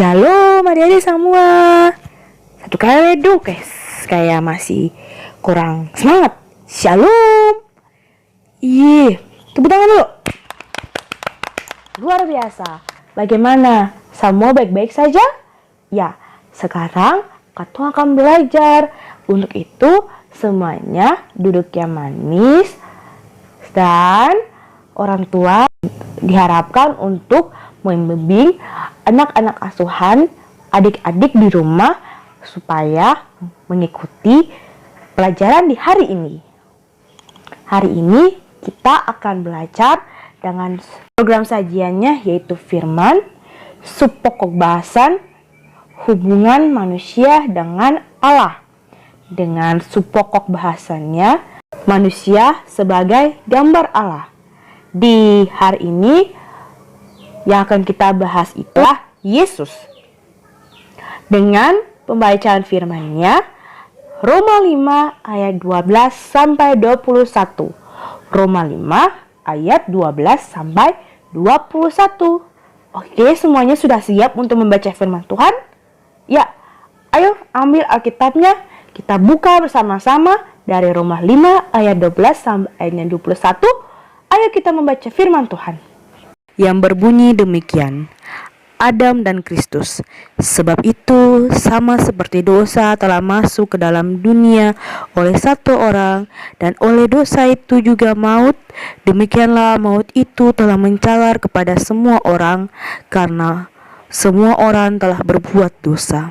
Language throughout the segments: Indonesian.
Shalom adik-adik semua. Satu kali redup guys, kayak masih kurang semangat. Shalom. Tepuk tangan dulu. Luar biasa. Bagaimana? Semua baik-baik saja? Ya, sekarang Katu akan belajar. Untuk itu semuanya duduk yang manis dan orang tua diharapkan untuk membimbing anak-anak asuhan, adik-adik di rumah supaya mengikuti pelajaran di hari ini. Hari ini kita akan belajar dengan program sajiannya yaitu firman, subpokok bahasan, hubungan manusia dengan Allah. Dengan subpokok bahasannya, manusia sebagai gambar Allah. Di hari ini yang akan kita bahas itulah Yesus. Dengan pembacaan firman-Nya, Roma 5 ayat 12 sampai 21. Roma 5 ayat 12 sampai 21. Oke, semuanya sudah siap untuk membaca firman Tuhan? Ya, ayo ambil Alkitabnya, kita buka bersama-sama dari Roma 5 ayat 12 sampai ayat 21. Ayo kita membaca firman Tuhan. Yang berbunyi demikian, Adam dan Kristus. Sebab itu sama seperti dosa telah masuk ke dalam dunia oleh satu orang, dan oleh dosa itu juga maut, demikianlah maut itu telah mencalar kepada semua orang, karena semua orang telah berbuat dosa.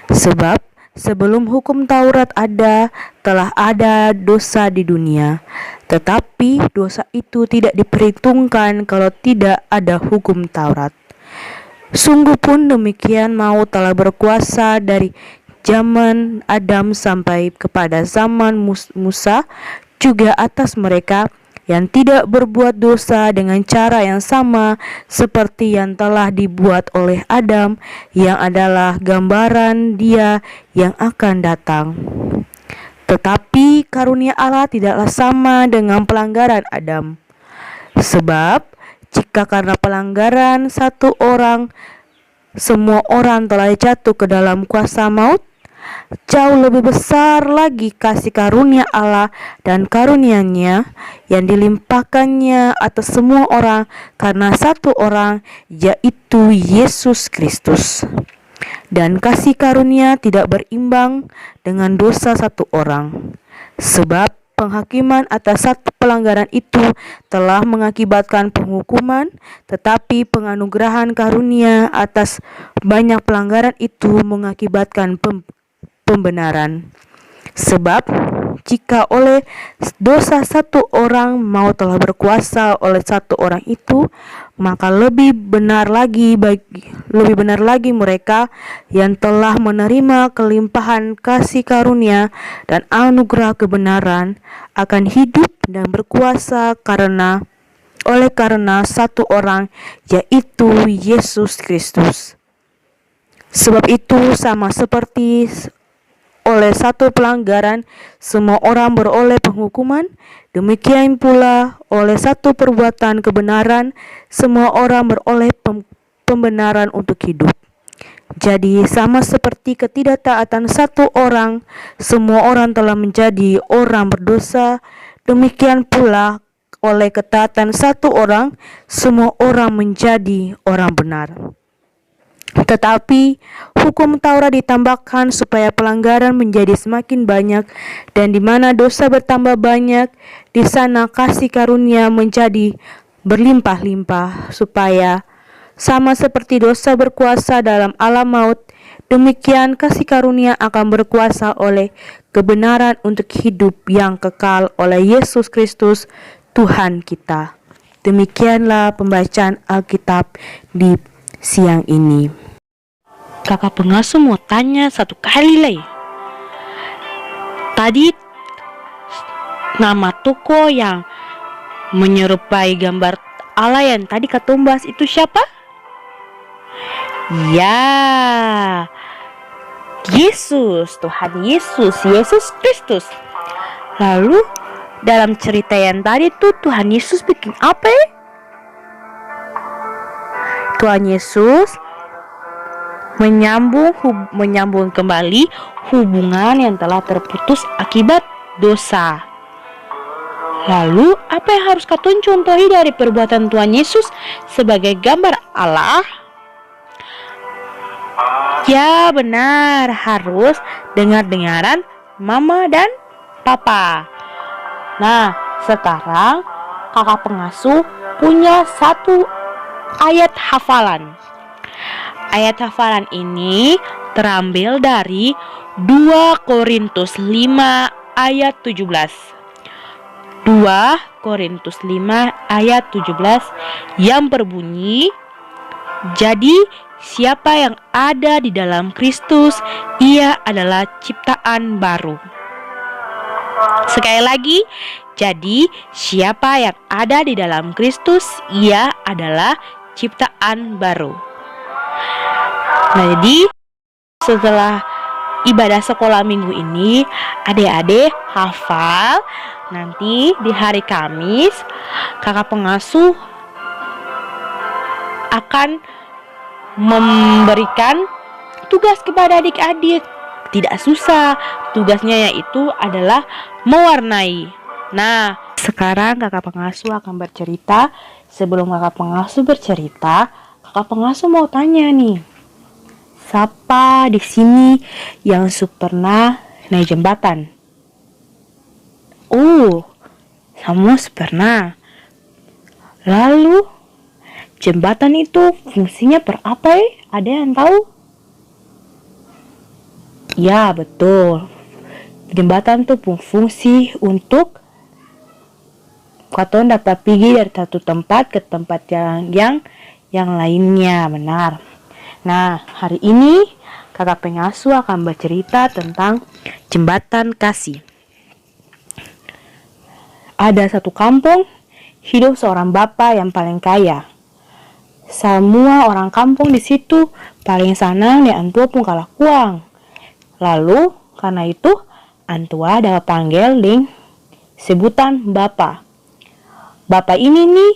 Sebab sebelum hukum Taurat ada, telah ada dosa di dunia. Tetapi dosa itu tidak diperhitungkan kalau tidak ada hukum Taurat. Sungguh pun demikian maut telah berkuasa dari zaman Adam sampai kepada zaman Musa, juga atas mereka yang tidak berbuat dosa dengan cara yang sama seperti yang telah dibuat oleh Adam, yang adalah gambaran Dia yang akan datang. Tetapi karunia Allah tidaklah sama dengan pelanggaran Adam. Sebab jika karena pelanggaran satu orang, semua orang telah jatuh ke dalam kuasa maut, jauh lebih besar lagi kasih karunia Allah dan karunia-Nya yang dilimpahkannya atas semua orang karena satu orang, yaitu Yesus Kristus. Dan kasih karunia tidak berimbang dengan dosa satu orang. Sebab penghakiman atas satu pelanggaran itu telah mengakibatkan penghukuman, tetapi penganugerahan karunia atas banyak pelanggaran itu mengakibatkan pembenaran. Sebab jika oleh dosa satu orang maut telah berkuasa oleh satu orang itu, maka lebih benar lagi mereka yang telah menerima kelimpahan kasih karunia dan anugerah kebenaran akan hidup dan berkuasa karena satu orang, yaitu Yesus Kristus. Sebab itu sama seperti oleh satu pelanggaran semua orang beroleh penghukuman, demikian pula oleh satu perbuatan kebenaran semua orang beroleh pembenaran untuk hidup. Jadi sama seperti ketidaktaatan satu orang, semua orang telah menjadi orang berdosa, demikian pula oleh ketaatan satu orang, semua orang menjadi orang benar. Tetapi hukum Taurat ditambahkan supaya pelanggaran menjadi semakin banyak, dan di mana dosa bertambah banyak, di sana kasih karunia menjadi berlimpah-limpah, supaya sama seperti dosa berkuasa dalam alam maut, demikian kasih karunia akan berkuasa oleh kebenaran untuk hidup yang kekal oleh Yesus Kristus Tuhan kita. Demikianlah pembacaan Alkitab di siang ini. Kakak pengasuh mau tanya satu kali lagi. Tadi nama toko yang menyerupai gambar Allah yang tadi katumbas itu siapa? Ya, Yesus, Tuhan Yesus, Yesus Kristus. Lalu dalam cerita yang tadi tuh Tuhan Yesus bikin apa ya? Tuhan Yesus menyambung kembali hubungan yang telah terputus akibat dosa. Lalu, apa yang harus katun contohi dari perbuatan Tuhan Yesus sebagai gambar Allah? Ya benar, harus dengar-dengaran mama dan papa. Nah, sekarang kakak pengasuh punya satu ayat hafalan. Ayat hafalan ini terambil dari 2 Korintus 5 ayat 17. 2 Korintus 5 ayat 17 yang berbunyi, jadi siapa yang ada di dalam Kristus, ia adalah ciptaan baru. Sekali lagi, jadi siapa yang ada di dalam Kristus, ia adalah ciptaan baru. Nah, jadi setelah ibadah sekolah minggu ini, adik-adik hafal. Nanti di hari Kamis, kakak pengasuh akan memberikan tugas kepada adik-adik. Tidak susah, tugasnya yaitu adalah mewarnai. Nah, sekarang kakak pengasuh akan bercerita. Sebelum kakak pengasuh bercerita, kakak pengasuh mau tanya nih, siapa di sini yang pernah naik jembatan? Oh, semua pernah. Lalu, jembatan itu fungsinya apa? Ada yang tahu? Ya, betul. Jembatan itu fungsi untuk kalian dapat pergi dari satu tempat ke tempat yang lainnya, benar. Nah, hari ini kakak pengasuh akan bercerita tentang jembatan kasih. Ada satu kampung, hidup seorang bapak yang paling kaya. Semua orang kampung di situ paling senang nih antua pun kalah uang. Lalu, karena itu, antua dapat panggil ding sebutan bapak. Bapak ini nih,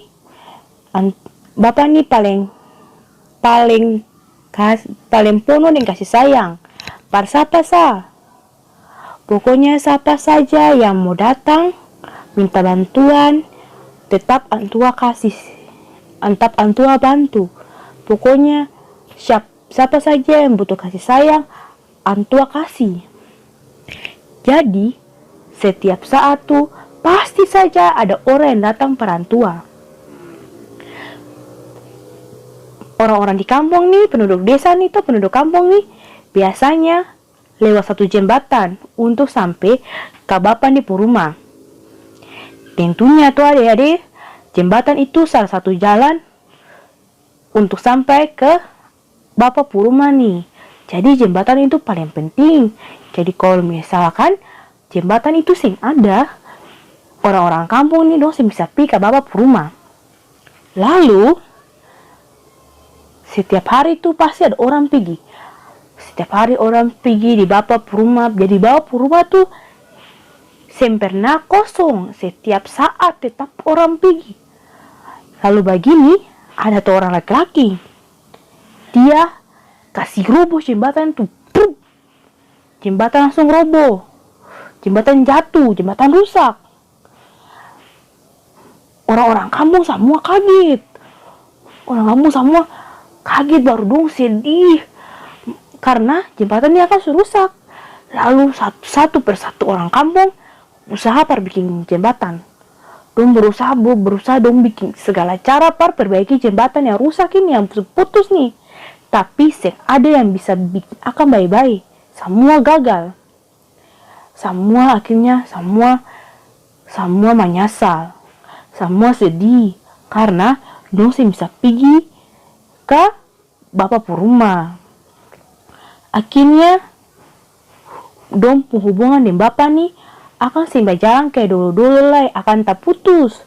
bapak ini paling penuh dengan kasih sayang. Par siapa sah? Pokoknya siapa saja yang mau datang minta bantuan, tetap antua kasih, antua bantu. Pokoknya siapa saja yang butuh kasih sayang, antua kasih. Jadi setiap saat tuh pasti saja ada orang yang datang perantua. Orang-orang di kampung nih, penduduk desa nih tuh, penduduk kampung nih, biasanya lewat satu jembatan untuk sampai ke bapak nih rumah. Tentunya tuh adik-adik, jembatan itu salah satu jalan untuk sampai ke bapak rumah nih. Jadi jembatan itu paling penting. Jadi kalau misalkan jembatan itu sing ada, orang-orang kampung nih dong bisa pergi ke bapak rumah. Lalu setiap hari itu pasti ada orang pergi. Setiap hari orang pergi di bapak rumah. Jadi bapak rumah tuh sempurna kosong, setiap saat tetap orang pergi. Lalu begini, ada tuh orang laki-laki. Dia kasih roboh jembatan tuh. Jembatan langsung roboh. Jembatan jatuh, jembatan rusak. Orang-orang kampung semua kaget. Orang kampung semua kaget, baru dong sedih. Karena jembatan ini akan rusak. Lalu satu persatu orang kampung usaha bikin jembatan. Dong berusaha dong bikin segala cara perbaiki jembatan yang rusak ini, yang putus nih. Tapi ada yang bisa bikin akan baik-baik. Semua gagal. Akhirnya semua menyesal. Semua sedih karena dong bisa pergi ke bapak rumah. Akhirnya dong hubungan dengan bapak nih akan sampai jalan kayak dulu-dulu lah, akan tak putus.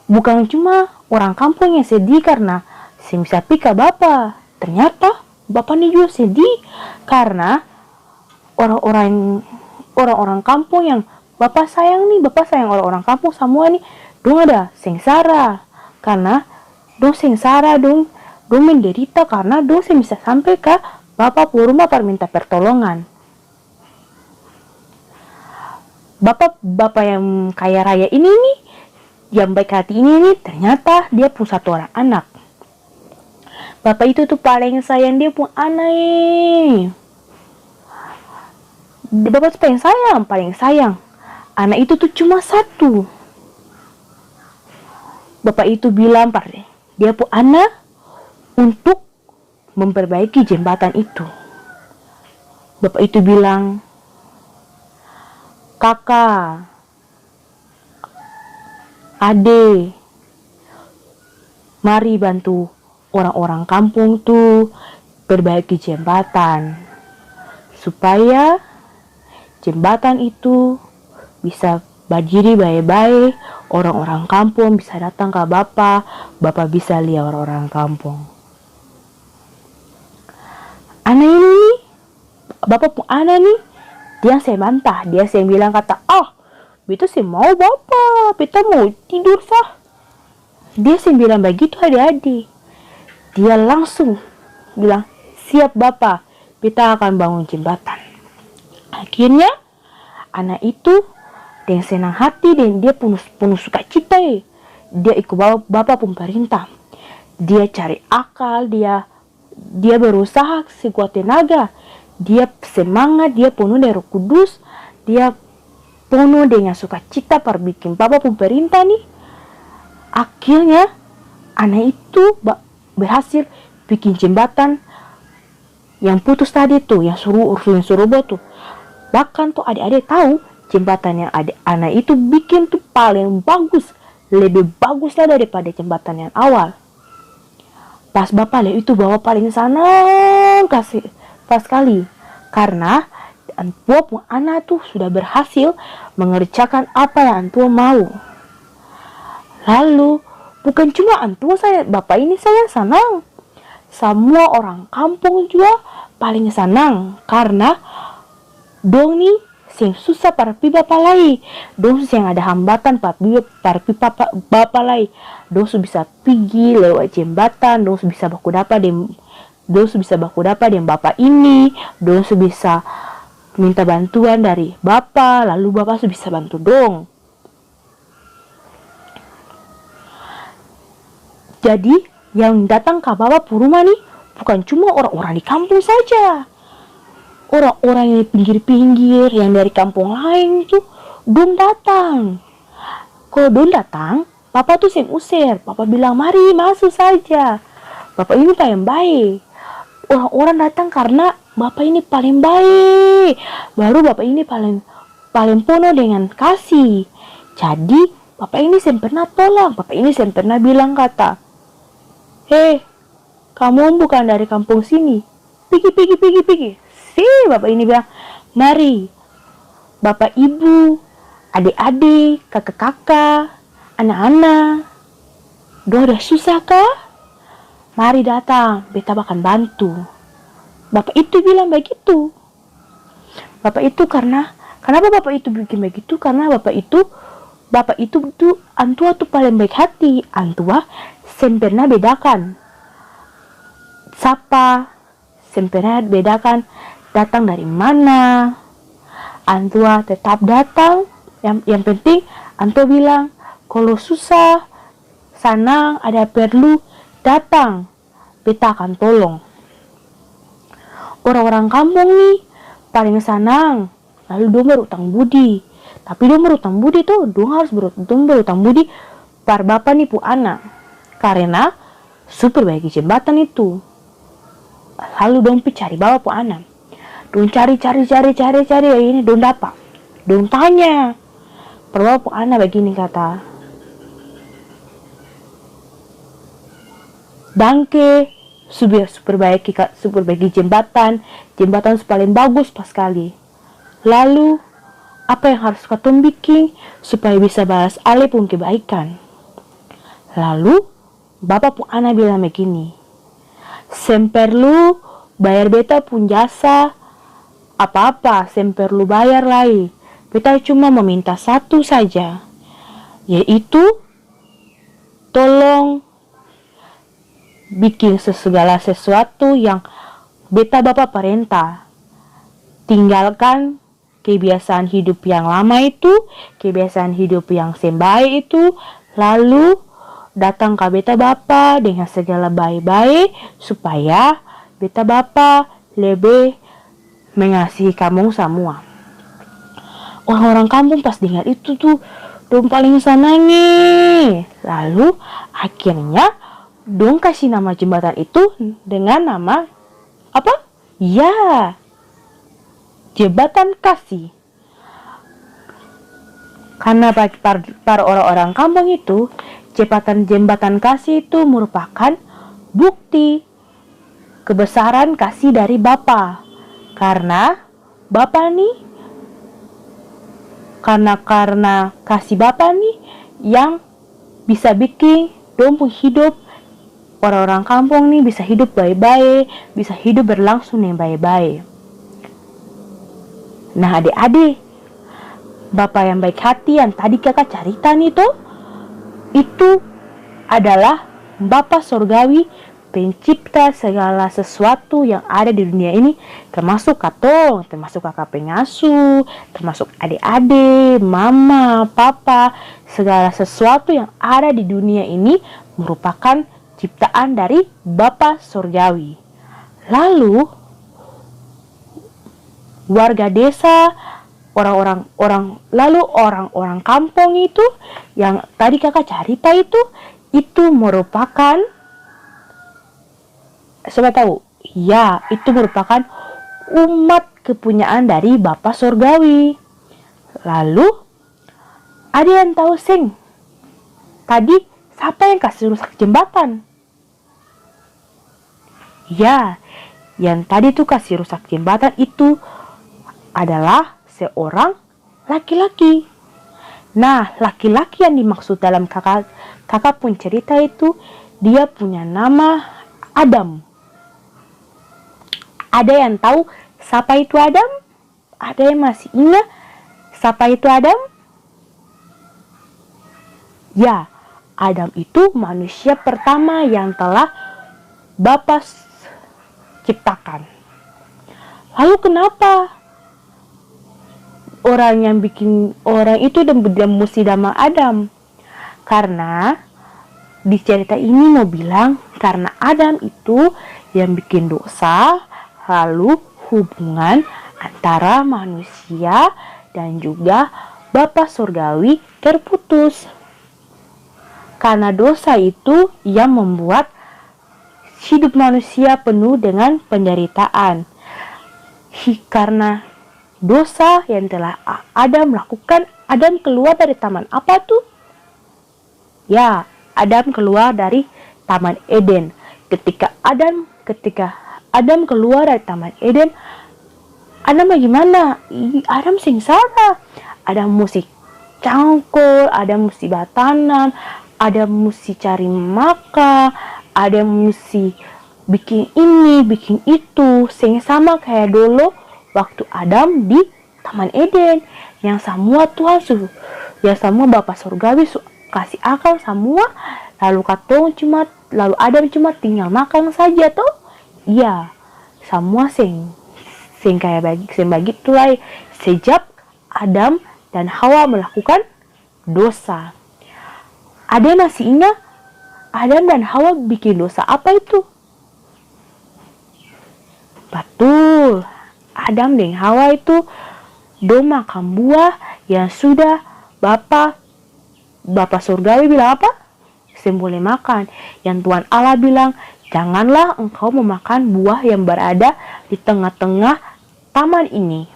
Bukan cuma orang kampung yang sedih karena bisa pergi ke bapak. Ternyata bapak ini juga sedih karena orang-orang kampung yang bapak sayang orang-orang kampung semua nih, dong ada sengsara. Karena dong sengsara, dong dong menderita karena dong bisa sampai ke bapak rumah minta pertolongan. Bapak yang kaya raya ini nih, yang baik hati ini nih, ternyata dia punya 1 orang anak. Bapak itu tuh paling sayang dia punya anak. Bapak tuh paling sayang. Anak itu tuh cuma 1. Bapak itu bilang pada dia punya anak untuk memperbaiki jembatan itu. Bapak itu bilang, kakak, ade, mari bantu orang-orang kampung tuh perbaiki jembatan supaya jembatan itu bisa berdiri baik-baik, orang-orang kampung bisa datang ke bapak bisa lihat orang-orang kampung. Anak ini nih, bapak pun anak nih, dia saya bantah, dia saya bilang kata, beta sih mau bapak, beta mau tidur sah. Dia sih bilang begitu adik-adik. Dia langsung bilang, siap bapak, beta akan bangun jembatan. Akhirnya anak itu dengan senang hati dan dia penuh sukacita. Dia ikut bapak pun perintah. Dia cari akal, dia berusaha sekuat tenaga. Dia semangat, dia penuh dari Roh Kudus, dia penuh dengan sukacita bikin bapak pun perintah nih. Akhirnya anak itu berhasil bikin jembatan yang putus tadi tuh, yang suruh tuh. Bahkan tuh adik-adik tahu jembatan yang anak itu bikin tuh paling bagus, lebih bagus lah daripada jembatan yang awal. Pas bapak lihat itu, bapak paling senang pas sekali karena antua pun anak tuh sudah berhasil mengerjakan apa yang antua mau. Lalu bukan cuma antua bapak ini saya senang, semua orang kampung juga paling senang karena dong nih yang susah parpi bapak lai, dong yang ada hambatan parpi bapak lai, dong bisa pergi lewat jembatan, dong bisa baku dapat dengan bapak ini, dong bisa minta bantuan dari bapak, lalu bapak bisa bantu dong. Jadi yang datang ke bapak rumah nih bukan cuma orang-orang di kampung saja, orang-orang yang di pinggir-pinggir, yang dari kampung lain tuh dong datang. Kalau dong datang, bapak tuh yang usir, bapak bilang mari masuk saja, bapak ini paling baik. Orang-orang datang karena bapak ini paling baik, baru bapak ini paling penuh dengan kasih. Jadi bapak ini saya pernah tolong, bapak ini saya pernah bilang kata, kamu bukan dari kampung sini, pergi. Bapak ini bilang, mari bapak ibu, adik-adik, kakak-kakak, anak-anak, doa udah susah kah? Mari datang, beta akan bantu. Bapak itu bilang begitu. Bapak itu kenapa bapak itu bikin begitu? Karena bapak itu tuh antua tuh paling baik hati. Antua sempurna bedakan siapa, sempurna bedakan datang dari mana. Antua tetap datang. Yang penting antua bilang kalau susah, senang, ada perlu, datang, beta akan tolong. Orang-orang kampung nih paling senang, lalu dong berutang budi. Tapi dong berutang budi tuh, dong harus berutang budi par bapak nih pu anak, karena super baiki jembatan itu. Lalu dong cari bapak pu anak, dong cari ini dong dapat, dong tanya per bapak pu anak begini kata, Dangke super baiki jembatan paling bagus pas kali. Lalu apa yang harus katong bikin supaya bisa balas ale pun kebaikan? Lalu bapak pun anak bilang begini, semperlu bayar beta pun jasa apa-apa, semperlu bayar lagi. Beta cuma meminta satu saja, yaitu tolong bikin segala sesuatu yang beta bapa perintah. Tinggalkan kebiasaan hidup yang lama itu, kebiasaan hidup yang sembaik itu, lalu datang ke beta bapa dengan segala baik-baik supaya beta bapa lebih mengasihi kamu semua. Orang-orang kampung pas dengar itu tuh dong paling senangi. Lalu akhirnya dong kasih nama jembatan itu dengan nama apa? Ya, Jembatan Kasih. Karena bagi para orang-orang kampung itu, jembatan Kasih itu merupakan bukti kebesaran kasih dari Bapa. Karena Bapa nih, karena kasih Bapa nih yang bisa bikin dong hidup orang-orang kampung nih bisa hidup baik-baik, bisa hidup berlangsung yang baik-baik. Nah adik-adik, Bapa yang baik hati yang tadi kakak cerita nih tuh, itu adalah Bapa Surgawi, pencipta segala sesuatu yang ada di dunia ini, termasuk katong, termasuk kakak pengasuh, termasuk adik-adik, mama, papa, segala sesuatu yang ada di dunia ini merupakan ciptaan dari Bapa Surgawi. Lalu warga desa, orang-orang kampung itu yang tadi kakak cerita itu merupakan, siapa tahu? Ya, itu merupakan umat kepunyaan dari Bapa Surgawi. Lalu ada yang tahu sing? Tadi siapa yang kasih rusak jembatan? Ya, yang tadi tuh kasih rusak jembatan itu adalah seorang laki-laki. Nah, laki-laki yang dimaksud dalam kakak pun cerita itu, dia punya nama Adam. Ada yang tahu siapa itu Adam? Ada yang masih ingat siapa itu Adam? Ya, Adam itu manusia pertama yang telah Bapa ciptakan. Lalu kenapa orang yang bikin orang itu dan mesti nama Adam? Karena di cerita ini mau bilang karena Adam itu yang bikin dosa, lalu hubungan antara manusia dan juga Bapa Surgawi terputus. Karena dosa itu yang membuat hidup manusia penuh dengan penderitaan. Karena dosa yang telah Adam lakukan, Adam keluar dari taman apa tuh? Ya, Adam keluar dari Taman Eden. Ketika Adam keluar dari Taman Eden, Adam bagaimana? Adam sengsara. Adam mesti cangkul, Adam mesti batanam, Adam mesti cari makan, Adam mesti bikin ini, bikin itu. Sama kayak dulu waktu Adam di Taman Eden. Yang semua Tuhan ya semua Bapa Surgawi kasih akal semua, lalu Adam cuma tinggal makan saja toh. Iya, semua sing kayak begitu lah sejak Adam dan Hawa melakukan dosa. Ada masih ingat Adam dan Hawa bikin dosa apa itu? Betul, Adam dan Hawa itu makan buah yang sudah Bapa Surgawi bilang apa? Boleh makan. Yang Tuhan Allah bilang, janganlah engkau memakan buah yang berada di tengah-tengah taman ini.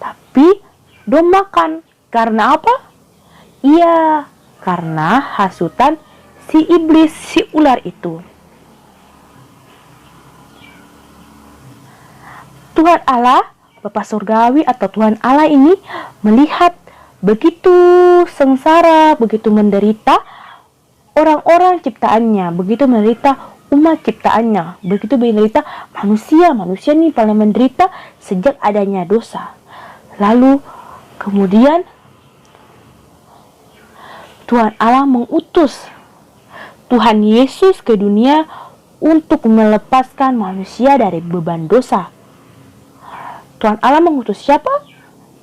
Tapi makan. Karena apa? Iya, karena hasutan si iblis, si ular itu. Tuhan Allah, Bapa Surgawi atau Tuhan Allah ini melihat begitu sengsara, begitu menderita orang-orang ciptaannya, begitu menderita umat ciptaannya, begitu menderita manusia nih paling menderita sejak adanya dosa. Lalu kemudian Tuhan Allah mengutus Tuhan Yesus ke dunia untuk melepaskan manusia dari beban dosa. Tuhan Allah mengutus siapa?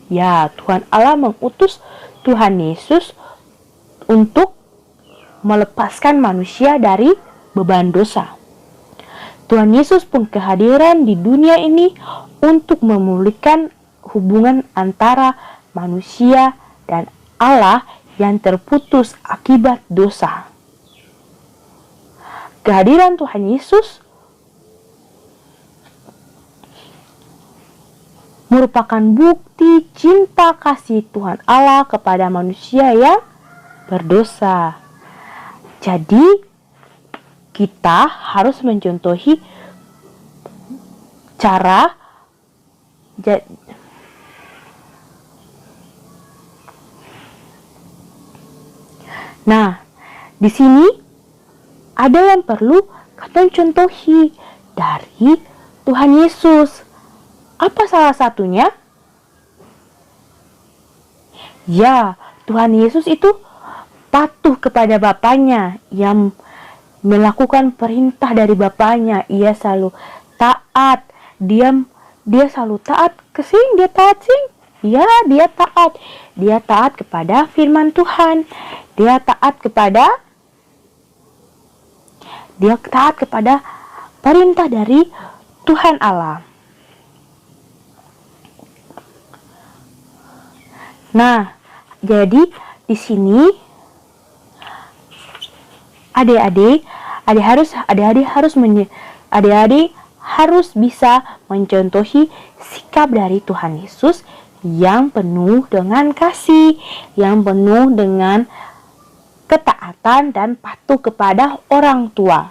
Ya, Tuhan Allah mengutus Tuhan Yesus untuk melepaskan manusia dari beban dosa. Tuhan Yesus pun kehadiran di dunia ini untuk memulihkan hubungan antara manusia dan Allah yang terputus akibat dosa. Kehadiran Tuhan Yesus merupakan bukti cinta kasih Tuhan Allah kepada manusia yang berdosa. Jadi, kita harus mencontohi cara Nah, di sini ada yang perlu kita contohi dari Tuhan Yesus. Apa salah satunya? Ya, Tuhan Yesus itu patuh kepada Bapaknya yang melakukan perintah dari Bapaknya. Ia selalu taat. Dia selalu taat ke sini, dia taat sini. Ya, dia taat. Dia taat kepada firman Tuhan. Dia taat kepada perintah dari Tuhan Allah. Nah, jadi di sini adik-adik harus bisa mencontohi sikap dari Tuhan Yesus yang penuh dengan kasih, yang penuh dengan ketaatan dan patuh kepada orang tua.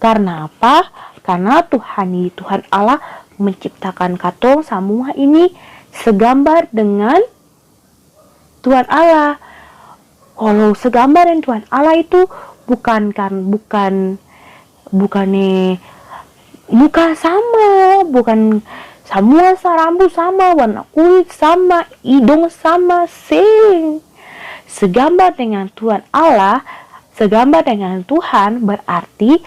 Karena apa? Karena Tuhan Allah menciptakan katong semua ini segambar dengan Tuhan Allah. Kalau segambar dengan Tuhan Allah itu bukannya muka sama, bukan semua rambut sama, warna kulit sama, hidung sama, segambar dengan Tuhan Allah, segambar dengan Tuhan berarti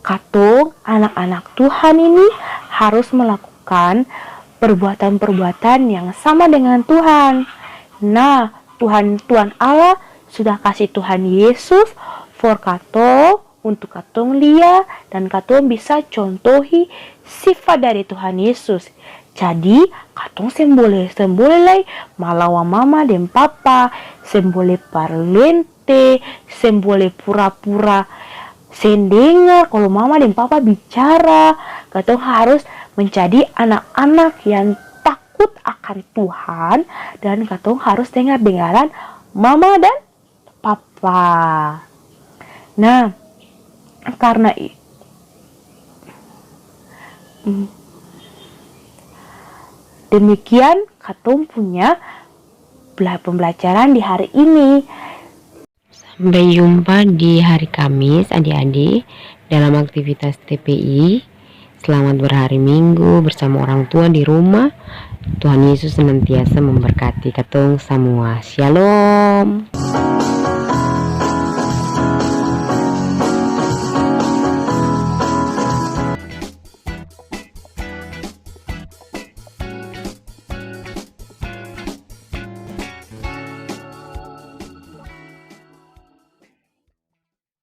katong anak-anak Tuhan ini harus melakukan perbuatan-perbuatan yang sama dengan Tuhan. Nah, Tuhan Allah sudah kasih Tuhan Yesus for katong, untuk katong lihat dan katong bisa contohi sifat dari Tuhan Yesus. Jadi, katong semboleh malawa mama dan papa, semboleh parlente, semboleh pura-pura sendengar kalau mama dan papa bicara. Katong harus menjadi anak-anak yang takut akan Tuhan dan katong harus dengar-dengaran mama dan papa. Nah, karena demikian katong punya pembelajaran di hari ini. Sampai jumpa di hari Kamis adik-adik dalam aktivitas TPI. Selamat berhari Minggu bersama orang tua di rumah. Tuhan Yesus senantiasa memberkati katong semua. Shalom.